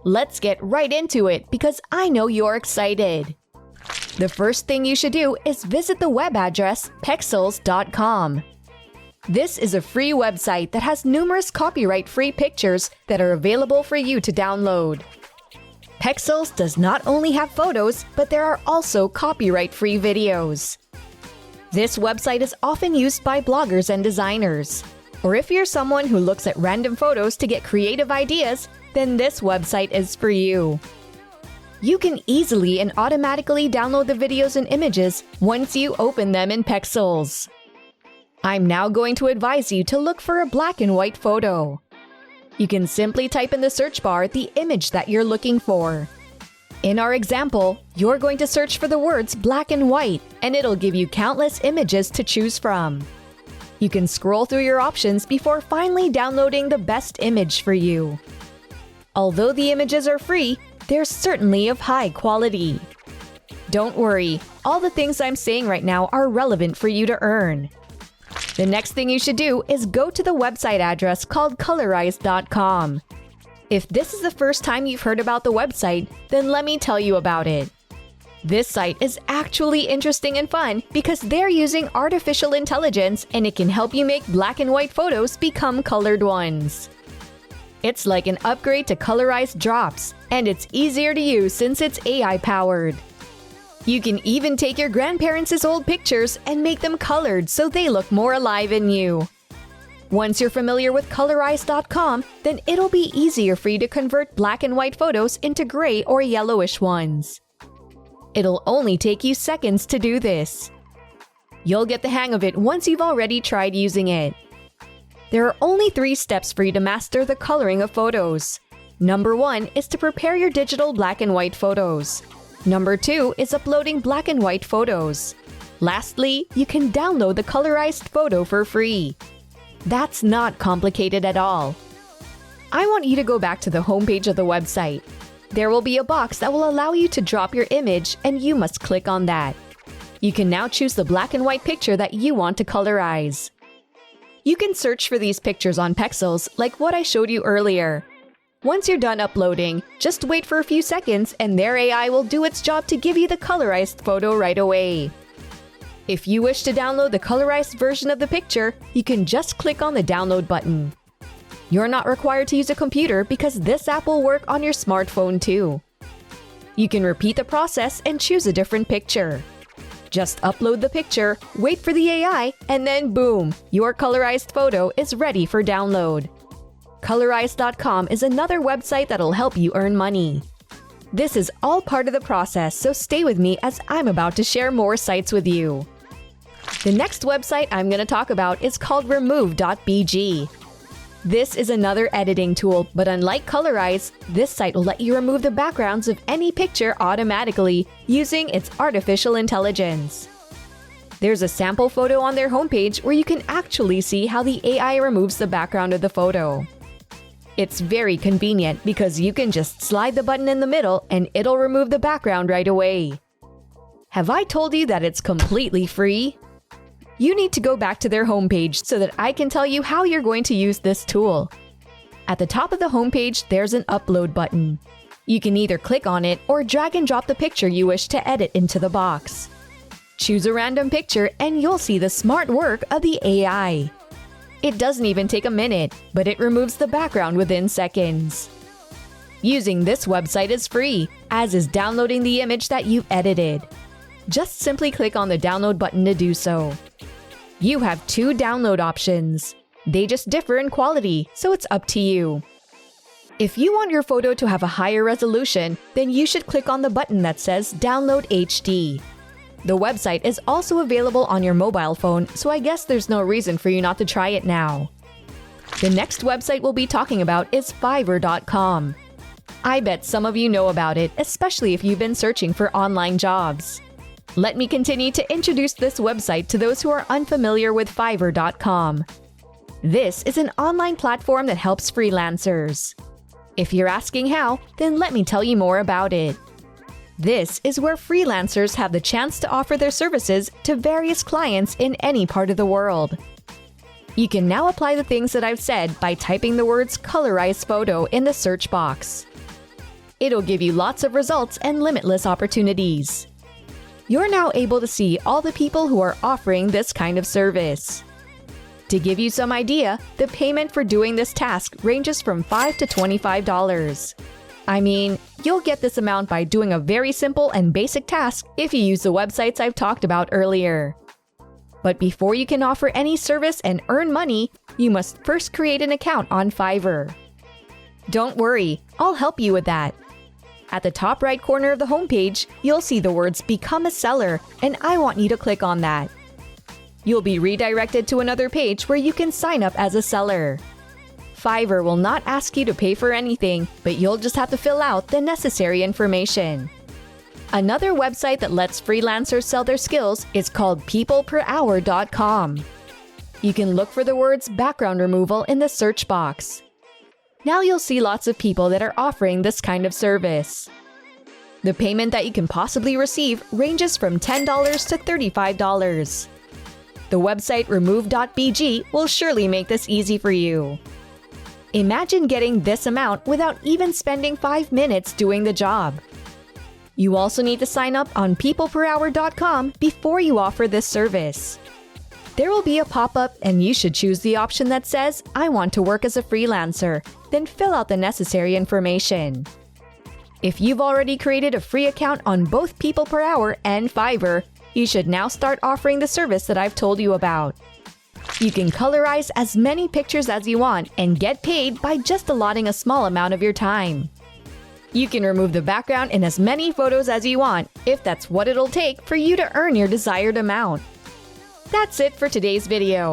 Let's get right into it because I know you're excited. The first thing you should do is visit the web address pexels.com. This is a free website that has numerous copyright-free pictures that are available for you to download. Pexels does not only have photos, but there are also copyright-free videos. This website is often used by bloggers and designers. Or if you're someone who looks at random photos to get creative ideas, then this website is for you. You can easily and automatically download the videos and images once you open them in Pexels. I'm now going to advise you to look for a black and white photo. You can simply type in the search bar the image that you're looking for. In our example, you're going to search for the words black and white, and it'll give you countless images to choose from. You can scroll through your options before finally downloading the best image for you. Although the images are free, they're certainly of high quality. Don't worry, all the things I'm saying right now are relevant for you to earn. The next thing you should do is go to the website address called Colorize.com. If this is the first time you've heard about the website, then let me tell you about it. This site is actually interesting and fun because they're using artificial intelligence and it can help you make black and white photos become colored ones. It's like an upgrade to Colorize Drops, and it's easier to use since it's AI-powered. You can even take your grandparents' old pictures and make them colored so they look more alive in you. Once you're familiar with Colorize.com, then it'll be easier for you to convert black and white photos into gray or yellowish ones. It'll only take you seconds to do this. You'll get the hang of it once you've already tried using it. There are only 3 steps for you to master the coloring of photos. Number 1 is to prepare your digital black and white photos. Number 2 is uploading black and white photos. Lastly, you can download the colorized photo for free. That's not complicated at all. I want you to go back to the homepage of the website. There will be a box that will allow you to drop your image, and you must click on that. You can now choose the black and white picture that you want to colorize. You can search for these pictures on Pexels like what I showed you earlier. Once you're done uploading, just wait for a few seconds and their AI will do its job to give you the colorized photo right away. If you wish to download the colorized version of the picture, you can just click on the download button. You're not required to use a computer because this app will work on your smartphone too. You can repeat the process and choose a different picture. Just upload the picture, wait for the AI, and then boom, your colorized photo is ready for download. Colorize.com is another website that'll help you earn money. This is all part of the process, so stay with me as I'm about to share more sites with you. The next website I'm going to talk about is called Removebg. This is another editing tool, but unlike Colorize, this site will let you remove the backgrounds of any picture automatically using its artificial intelligence. There's a sample photo on their homepage where you can actually see how the AI removes the background of the photo. It's very convenient because you can just slide the button in the middle and it'll remove the background right away. Have I told you that it's completely free? You need to go back to their homepage so that I can tell you how you're going to use this tool. At the top of the homepage, there's an upload button. You can either click on it or drag and drop the picture you wish to edit into the box. Choose a random picture and you'll see the smart work of the AI. It doesn't even take a minute, but it removes the background within seconds. Using this website is free, as is downloading the image that you've edited. Just simply click on the download button to do so. You have 2 download options. They just differ in quality, so it's up to you. If you want your photo to have a higher resolution, then you should click on the button that says Download HD. The website is also available on your mobile phone, so I guess there's no reason for you not to try it now. The next website we'll be talking about is Fiverr.com. I bet some of you know about it, especially if you've been searching for online jobs. Let me continue to introduce this website to those who are unfamiliar with Fiverr.com. This is an online platform that helps freelancers. If you're asking how, then let me tell you more about it. This is where freelancers have the chance to offer their services to various clients in any part of the world. You can now apply the things that I've said by typing the words Colorize Photo in the search box. It'll give you lots of results and limitless opportunities. You're now able to see all the people who are offering this kind of service. To give you some idea, the payment for doing this task ranges from $5 to $25. I mean, you'll get this amount by doing a very simple and basic task if you use the websites I've talked about earlier. But before you can offer any service and earn money, you must first create an account on Fiverr. Don't worry, I'll help you with that. At the top right corner of the homepage, you'll see the words Become a Seller, and I want you to click on that. You'll be redirected to another page where you can sign up as a seller. Fiverr will not ask you to pay for anything, but you'll just have to fill out the necessary information. Another website that lets freelancers sell their skills is called peopleperhour.com. You can look for the words background removal in the search box. Now you'll see lots of people that are offering this kind of service. The payment that you can possibly receive ranges from $10 to $35. The website Removebg will surely make this easy for you. Imagine getting this amount without even spending 5 minutes doing the job. You also need to sign up on peopleperhour.com before you offer this service. There will be a pop-up and you should choose the option that says, I want to work as a freelancer, then fill out the necessary information. If you've already created a free account on both People Per Hour and Fiverr, you should now start offering the service that I've told you about. You can colorize as many pictures as you want and get paid by just allotting a small amount of your time. You can remove the background in as many photos as you want, if that's what it'll take for you to earn your desired amount. That's it for today's video.